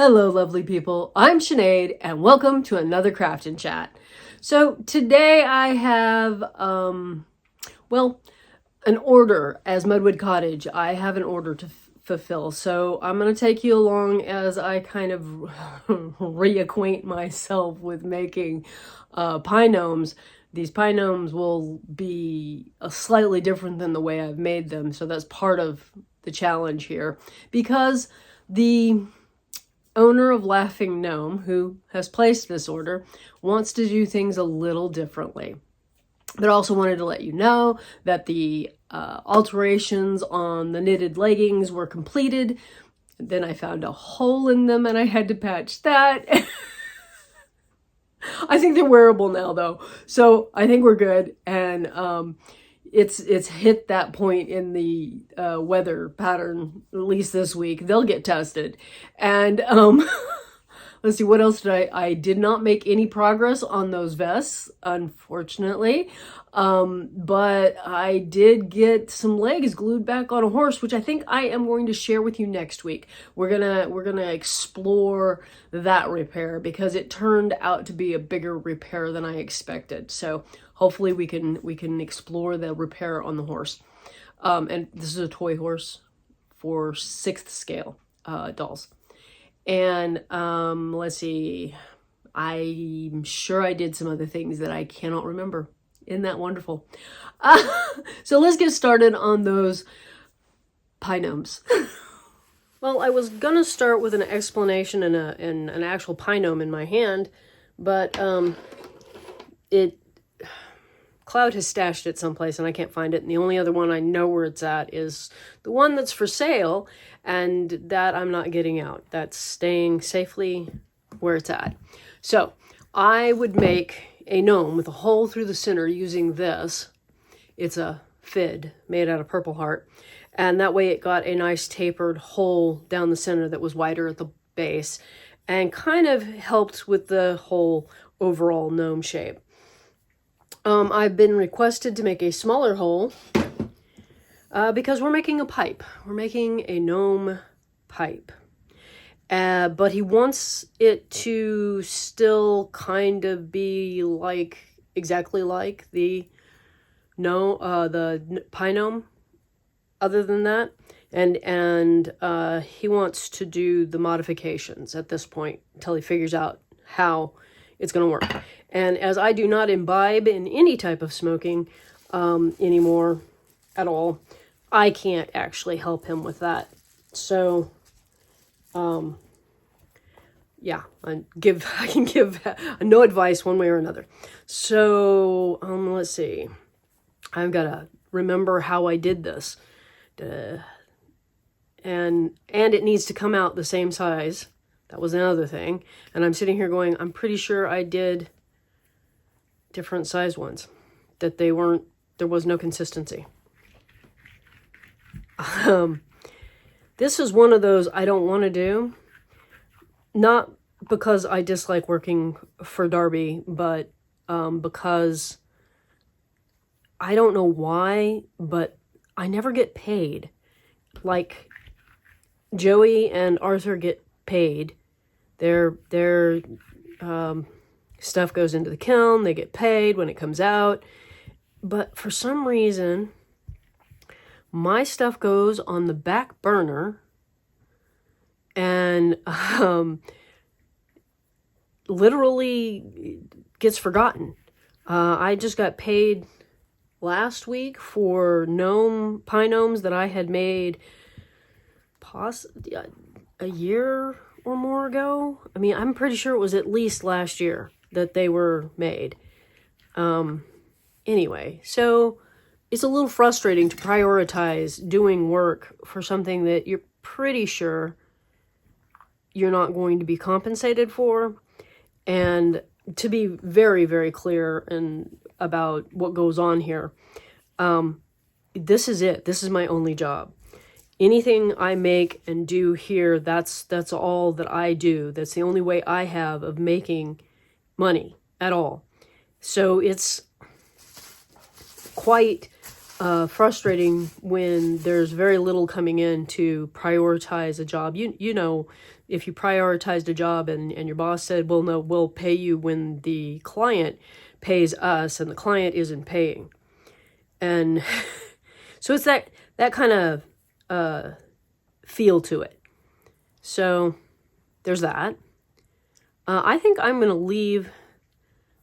Hello, lovely people. I'm Sinead, and welcome to another Craftin' Chat. So today I have, well, an order as Mudwood Cottage. I have an order to fulfill, so I'm going to take you along as I kind of reacquaint myself with making pie gnomes. These pie gnomes will be slightly different than the way I've made them, so that's part of the challenge here, because the owner of Laughing Gnome, who has placed this order, wants to do things a little differently. But also wanted to let you know that the alterations on the knitted leggings were completed. Then I found a hole in them and I had to patch that. I think they're wearable now though, so I think we're good. And it's hit that point in the weather pattern, at least this week. They'll get tested. And let's see, what else did I did not make any progress on those vests, unfortunately. But I did get some legs glued back on a horse, which I think I am going to share with you next week. We're gonna explore that repair because it turned out to be a bigger repair than I expected. So hopefully we can explore the repair on the horse. And this is a toy horse for 6th scale dolls. And let's see, I'm sure I did some other things that I cannot remember. Isn't that wonderful? So let's get started on those pie gnomes. Well, I was gonna start with an explanation and an actual pie gnome in my hand, but Cloud has stashed it someplace and I can't find it. And the only other one I know where it's at is the one that's for sale, and that I'm not getting out. That's staying safely where it's at. So I would make a gnome with a hole through the center using this. It's a fid made out of purple heart. And that way it got a nice tapered hole down the center that was wider at the base and kind of helped with the whole overall gnome shape. I've been requested to make a smaller hole because we're making a pipe. We're making a gnome pipe. But he wants it to still kind of be exactly like the pie gnome. Other than that, and he wants to do the modifications at this point until he figures out how it's going to work. And as I do not imbibe in any type of smoking anymore at all, I can't actually help him with that. So, yeah, I can give no advice one way or another. So, let's see. I've got to remember how I did this. And it needs to come out the same size. That was another thing. And I'm sitting here going, I'm pretty sure I did different size ones. That there was no consistency. This is one of those I don't want to do. Not because I dislike working for Darby, but because I don't know why, but I never get paid. Like Joey and Arthur get paid. Their stuff goes into the kiln. They get paid when it comes out. But for some reason, my stuff goes on the back burner and literally gets forgotten. I just got paid last week for pie gnomes that I had made a year or more ago. I mean, I'm pretty sure it was at least last year that they were made. Anyway, so it's a little frustrating to prioritize doing work for something that you're pretty sure you're not going to be compensated for. And to be very, very clear about what goes on here, this is it. This is my only job. Anything I make and do here, that's all that I do. That's the only way I have of making money at all. So it's quite frustrating when there's very little coming in to prioritize a job. You know, if you prioritized a job and your boss said, well, no, we'll pay you when the client pays us, and the client isn't paying. And so it's that kind of feel to it. So there's that. I think I'm going to leave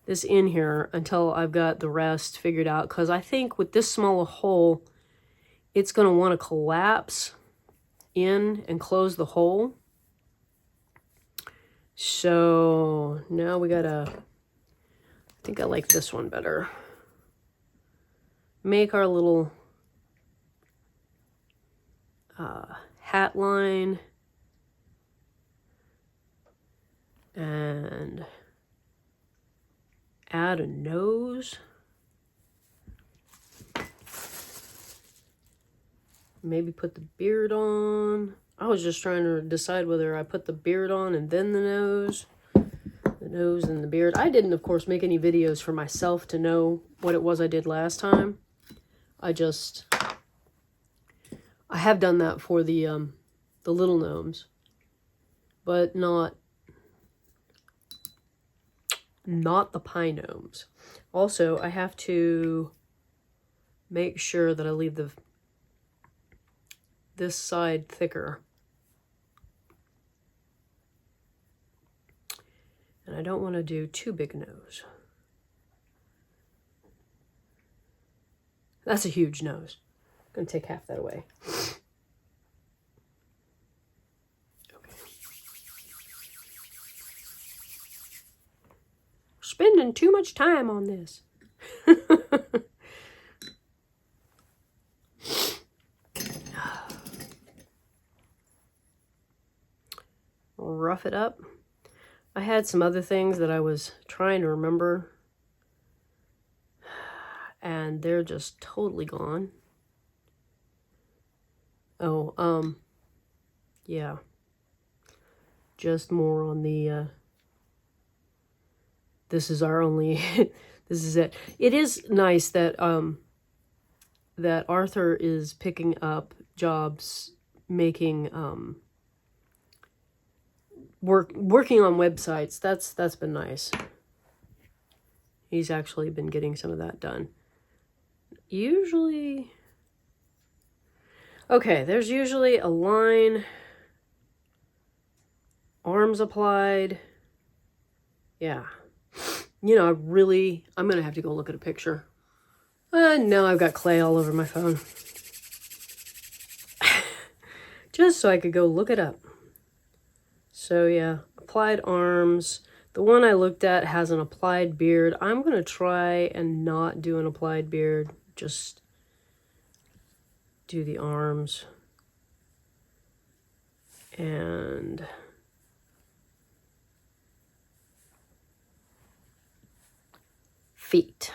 this in here until I've got the rest figured out, because I think with this small a hole, it's going to want to collapse in and close the hole. So now we gotta, I think I like this one better. Make our little hat line and add a nose. Maybe put the beard on. I was just trying to decide whether I put the beard on and then the nose and the beard. I didn't, of course, make any videos for myself to know what it was I did last time. I have done that for the little gnomes, but not the pie gnomes. Also, I have to make sure that I leave this side thicker. And I don't want to do too big a nose. That's a huge nose. I'm going to take half that away. Okay. We're spending too much time on this. Rough it up. I had some other things that I was trying to remember, and they're just totally gone. Oh, yeah. Just more on the, this is our only, this is it. It is nice that, that Arthur is picking up jobs making, working on websites. That's been nice. He's actually been getting some of that done. Usually, okay, there's usually a line, arms applied. Yeah. You know, I'm going to have to go look at a picture. Now I've got clay all over my phone. Just so I could go look it up. So yeah, applied arms. The one I looked at has an applied beard. I'm going to try and not do an applied beard. Just do the arms. And feet.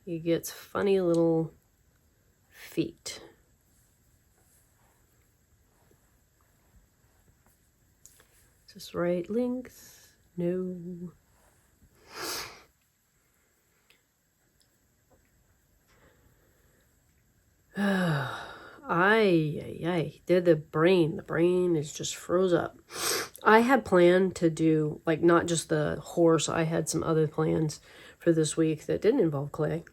He gets funny little feet. Is this right length? No. I did the brain. The brain is just froze up. I had planned to do, like, not just the horse. I had some other plans for this week that didn't involve clay.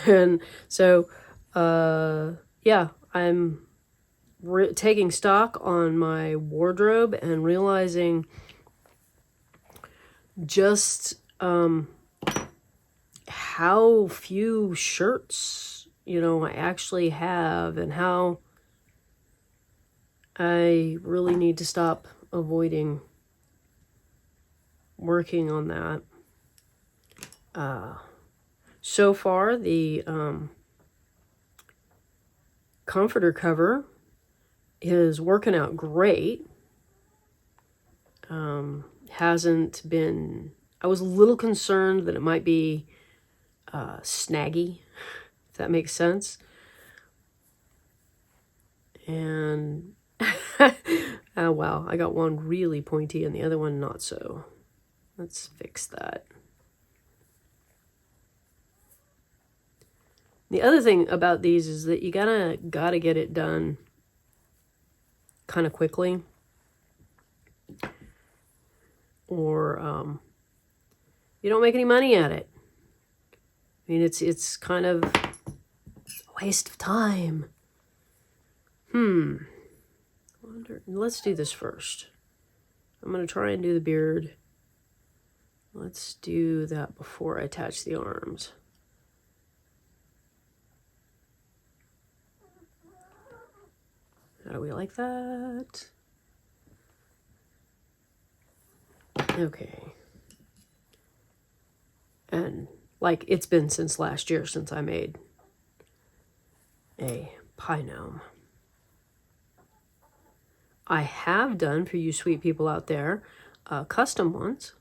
And so, yeah, I'm taking stock on my wardrobe and realizing just how few shirts, you know, I actually have, and how I really need to stop avoiding working on that. So far, the comforter cover is working out great. Hasn't been, I was a little concerned that it might be snaggy, if that makes sense. And oh wow, I got one really pointy and the other one not so. Let's fix that. The other thing about these is that you gotta get it done kind of quickly, or you don't make any money at it. I mean, it's kind of a waste of time. Let's do this first. I'm going to try and do the beard. Let's do that before I attach the arms. How do we like that? Okay. And like it's been since last year since I made a pie gnome. I have done, for you sweet people out there, custom ones.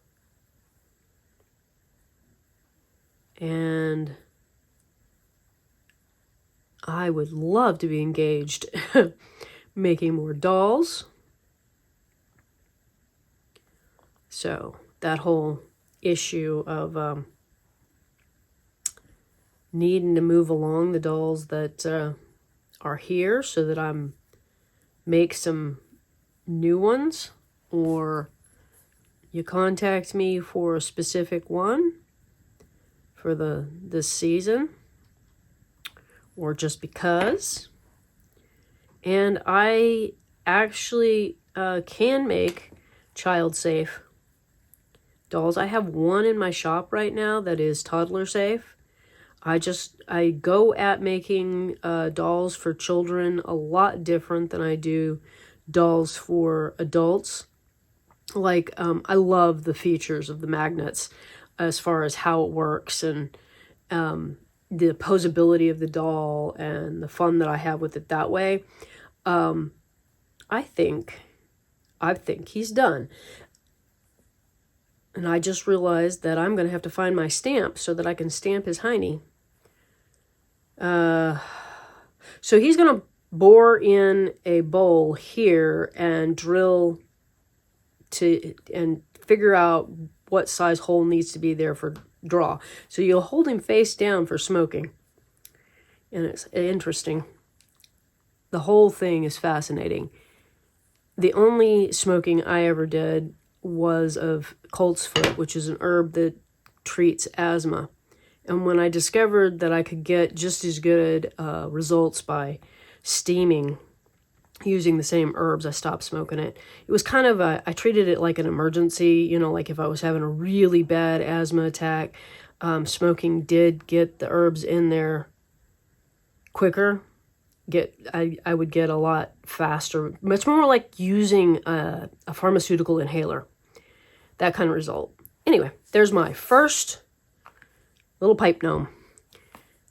And I would love to be engaged making more dolls. So that whole issue of needing to move along the dolls that are here so that I'm make some new ones, or you contact me for a specific one for this season, or just because. And I actually can make child safe dolls. I have one in my shop right now that is toddler safe. I go at making dolls for children a lot different than I do dolls for adults. Like, I love the features of the magnets as far as how it works, and the posability of the doll and the fun that I have with it that way. I think he's done. And I just realized that I'm going to have to find my stamp so that I can stamp his hiney. So he's going to bore in a bowl here and drill and figure out what size hole needs to be there for draw. So you'll hold him face down for smoking. And it's interesting. The whole thing is fascinating. The only smoking I ever did was of colt's foot, which is an herb that treats asthma. And when I discovered that I could get just as good results by steaming using the same herbs, I stopped smoking it. It was kind of I treated it like an emergency, like if I was having a really bad asthma attack, smoking did get the herbs in there quicker. I would get a lot faster. Much more like using a pharmaceutical inhaler. That kind of result. Anyway, there's my first little pipe gnome.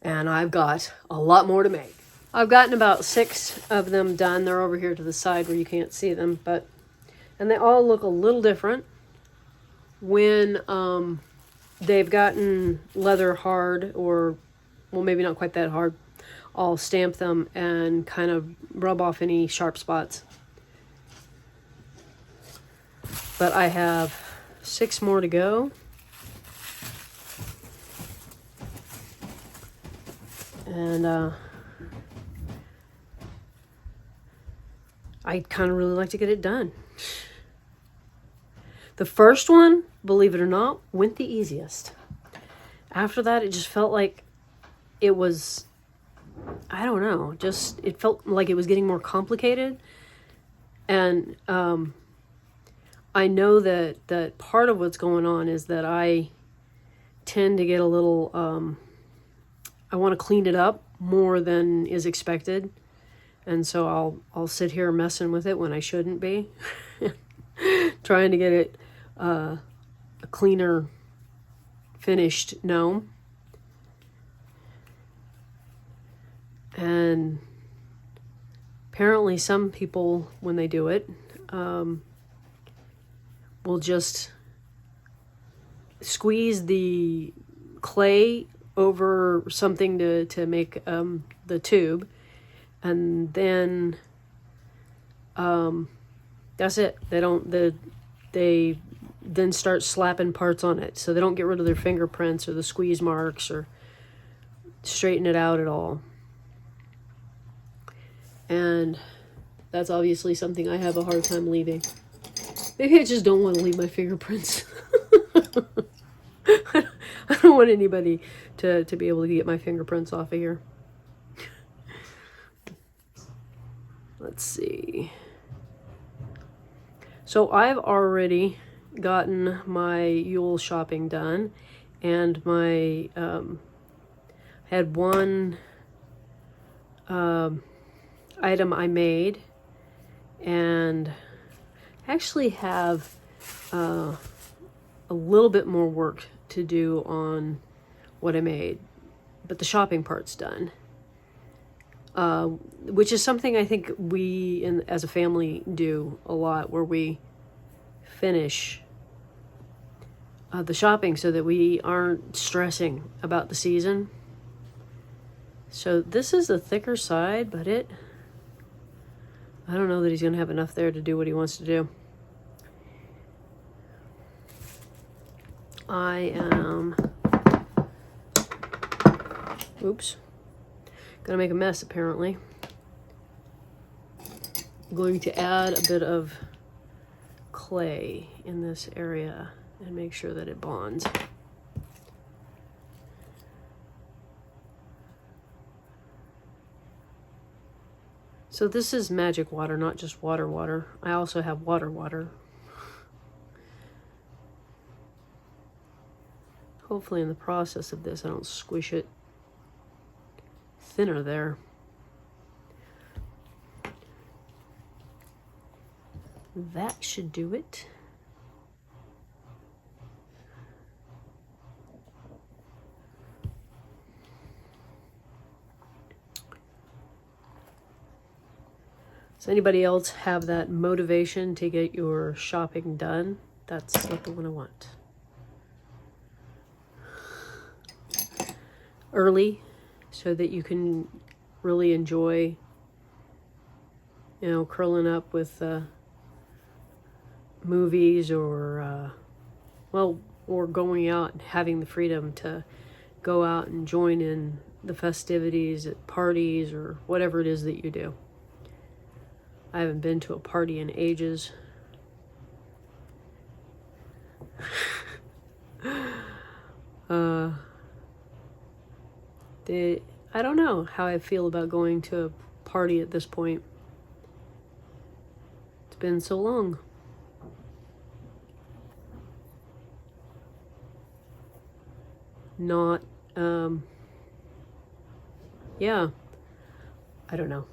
And I've got a lot more to make. I've gotten about 6 of them done. They're over here to the side where you can't see them. And they all look a little different. When they've gotten leather hard, or, well, maybe not quite that hard, I'll stamp them and kind of rub off any sharp spots. But I have 6 more to go. And I kind of really like to get it done. The first one, believe it or not, went the easiest. After that, it just felt like it was, I don't know, it felt like it was getting more complicated. And I know that part of what's going on is that I tend to get a little, I want to clean it up more than is expected. And so I'll sit here messing with it when I shouldn't be. Trying to get it a cleaner, finished gnome. And apparently some people, when they do it, will just squeeze the clay over something to make the tube, and then that's it. They then start slapping parts on it, so they don't get rid of their fingerprints or the squeeze marks or straighten it out at all. And that's obviously something I have a hard time leaving. Maybe I just don't want to leave my fingerprints. I don't want anybody to be able to get my fingerprints off of here. Let's see. So I've already gotten my Yule shopping done, and my had one item I made, and actually have a little bit more work to do on what I made, but the shopping part's done. Which is something I think we as a family do a lot, where we finish the shopping so that we aren't stressing about the season. So this is the thicker side, but I don't know that he's going to have enough there to do what he wants to do. I am, oops, gonna make a mess apparently. I'm going to add a bit of clay in this area and make sure that it bonds. So this is magic water, not just water. I also have water. Hopefully in the process of this I don't squish it thinner there. That should do it. Does anybody else have that motivation to get your shopping done? That's not the one I want. Early, so that you can really enjoy, curling up with movies or going out and having the freedom to go out and join in the festivities at parties or whatever it is that you do. I haven't been to a party in ages. I don't know how I feel about going to a party at this point. It's been so long. Not, yeah, I don't know.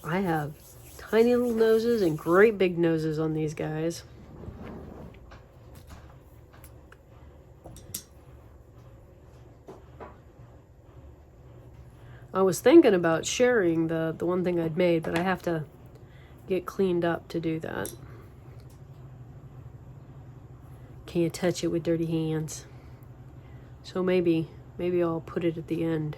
I have tiny little noses and great big noses on these guys. I was thinking about sharing the one thing I'd made, but I have to get cleaned up to do that. Can't touch it with dirty hands. So maybe I'll put it at the end.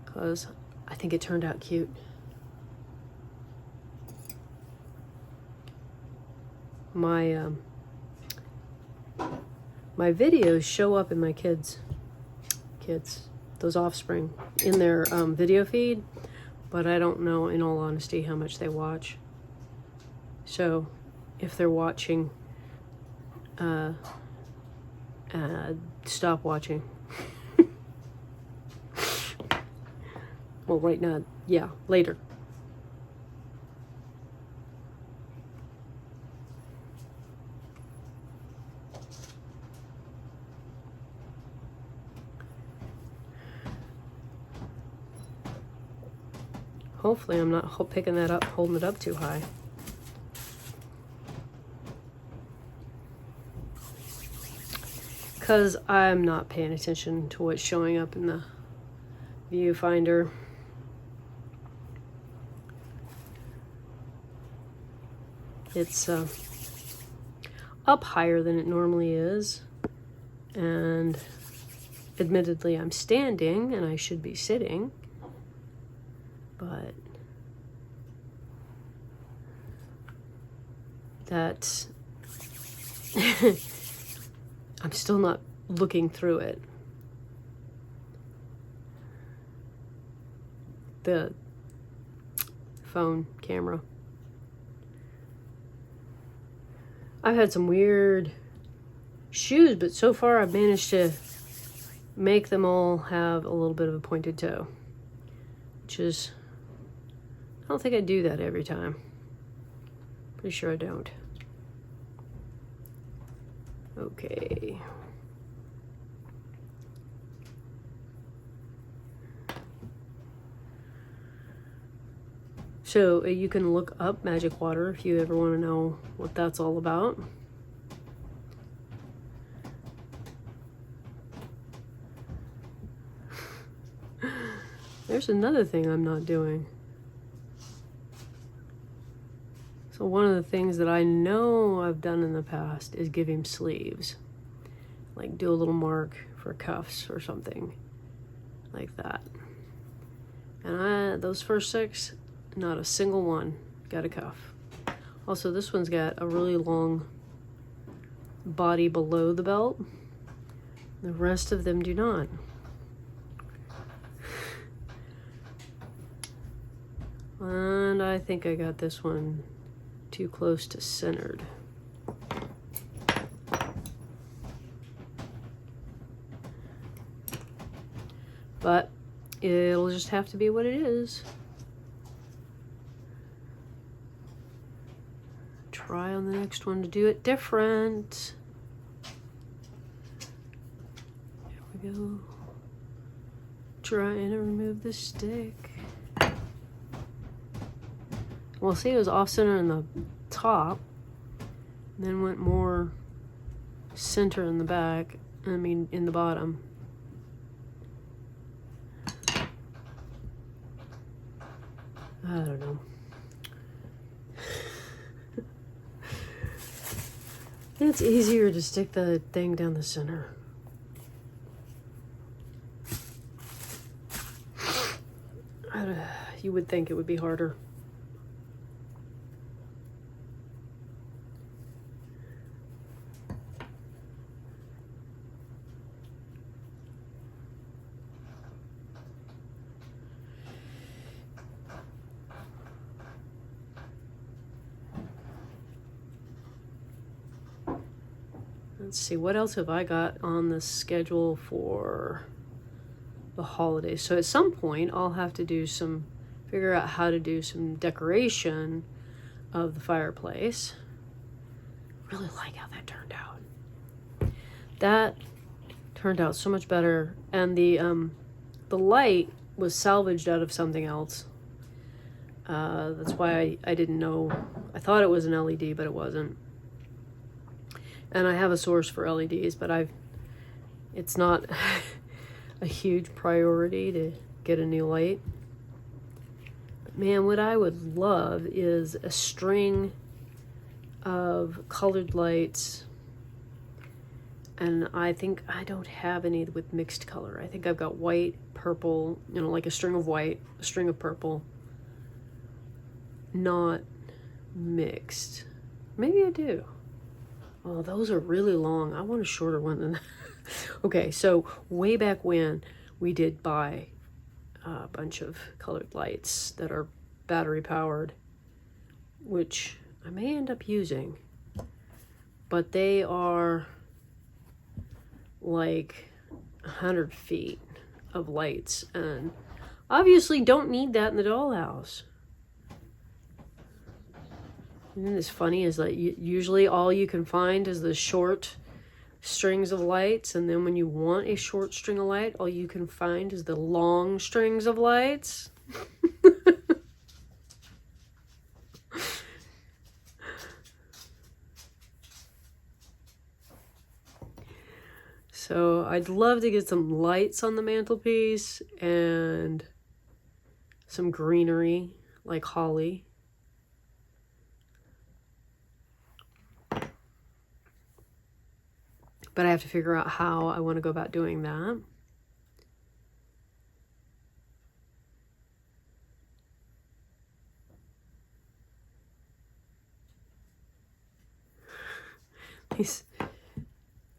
Because I think it turned out cute. My videos show up in my kids, those offspring, in their video feed, but I don't know, in all honesty, how much they watch. So if they're watching, stop watching. Well, right now, yeah, later. Hopefully I'm not picking that up, holding it up too high. Because I'm not paying attention to what's showing up in the viewfinder. It's up higher than it normally is, and admittedly I'm standing and I should be sitting, but that I'm still not looking through it. The phone camera. I've had some weird shoes, but so far I've managed to make them all have a little bit of a pointed toe, which is, I don't think I do that every time. Pretty sure I don't. Okay. So you can look up magic water if you ever want to know what that's all about. There's another thing I'm not doing. So one of the things that I know I've done in the past is give him sleeves. Like do a little mark for cuffs or something like that. And those first 6, not a single one got a cuff. Also, this one's got a really long body below the belt. The rest of them do not. And I think I got this one too close to centered. But it'll just have to be what it is. Try on the next one to do it different. There we go. Trying to remove the stick. Well, see, it was off center in the top, and then went more center in the back, in the bottom. I don't know. It's easier to stick the thing down the center. You would think it would be harder. Let's see, what else have I got on the schedule for the holidays? So at some point, I'll have to figure out how to do some decoration of the fireplace. Really like how that turned out. That turned out so much better. And the light was salvaged out of something else. That's why I didn't know. I thought it was an LED, but it wasn't. And I have a source for LEDs, but it's not a huge priority to get a new light. But man, what I would love is a string of colored lights. And I think I don't have any with mixed color. I think I've got white, purple, like a string of white, a string of purple. Not mixed. Maybe I do. Oh, those are really long. I want a shorter one than that. Okay, so way back when, we did buy a bunch of colored lights that are battery powered, which I may end up using. But they are like 100 feet of lights, and obviously don't need that in the dollhouse. Isn't this funny? Is that usually all you can find is the short strings of lights, and then when you want a short string of light, all you can find is the long strings of lights. So I'd love to get some lights on the mantelpiece and some greenery like holly. But I have to figure out how I want to go about doing that. nice.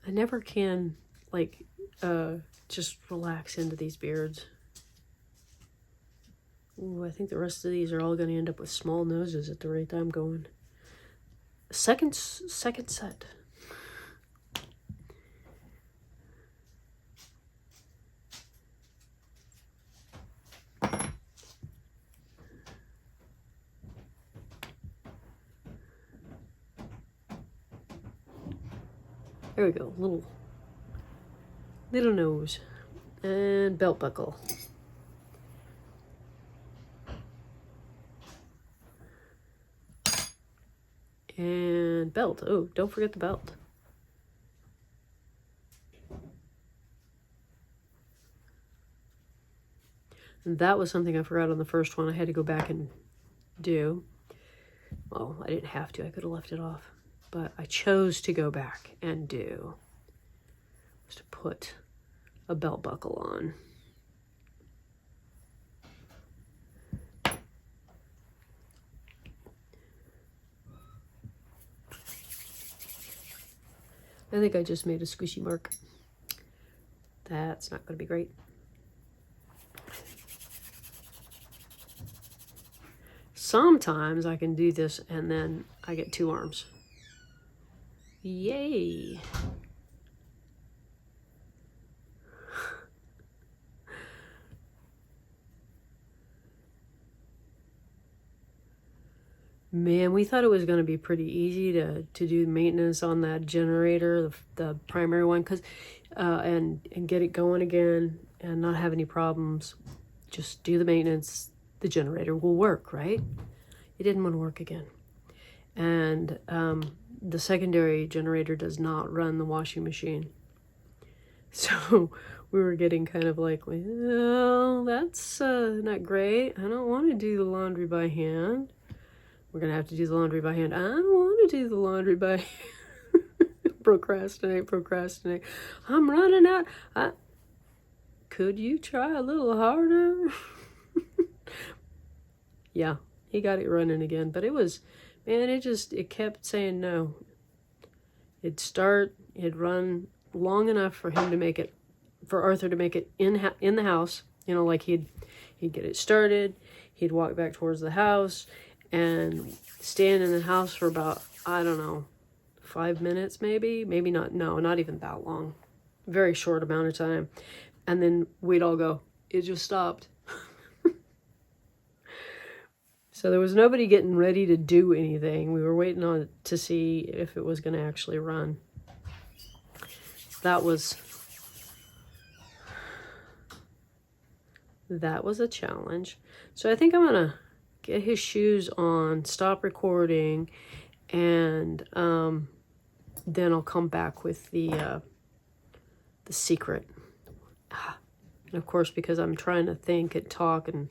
I never can, like, just relax into these beards. Ooh, I think the rest of these are all going to end up with small noses at the rate I'm going. Second set. There we go, little nose. And belt buckle. And belt. Oh, don't forget the belt. And that was something I forgot on the first one. I had to go back and do. Well, I didn't have to. I could have left it off. But I chose to go back and do. Was to put a belt buckle on. I think I just made a squishy mark. That's not going to be great. Sometimes I can do this and then I get 2 arms. Yay! Man, we thought it was going to be pretty easy to do maintenance on that generator, the primary one, cause and get it going again and not have any problems. Just do the maintenance, the generator will work, right? It didn't want to work again. And the secondary generator does not run the washing machine. So we were getting kind of like, well, that's not great. I don't want to do the laundry by hand. We're going to have to do the laundry by hand. I don't want to do the laundry by hand. Procrastinate. I'm running out. Could you try a little harder? Yeah, he got it running again. But it was, man, it kept saying no. It'd start, it'd run long enough for him to make it, for Arthur to make it in the house. You know, like he'd get it started. He'd walk back towards the house and stand in the house for about, I don't know, 5 minutes maybe not, no, not even that long, very short amount of time. And then we'd all go, it just stopped. So there was nobody getting ready to do anything. We were waiting on it to see if it was going to actually run. That was a challenge. So I think I'm going to get his shoes on, stop recording, and then I'll come back with the secret. And of course, because I'm trying to think and talk, and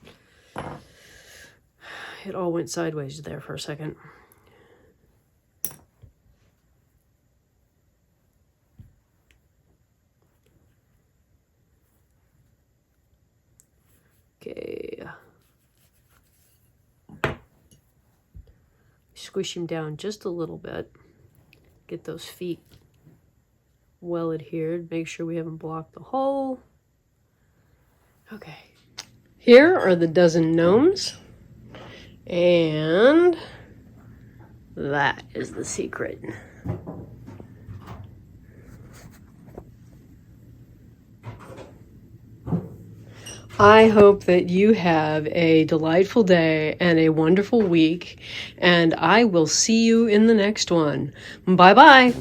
it all went sideways there for a second. Okay. Squish him down just a little bit. Get those feet well adhered. Make sure we haven't blocked the hole. Okay. Here are the dozen gnomes. And that is the secret. I hope that you have a delightful day and a wonderful week, and I will see you in the next one. Bye-bye.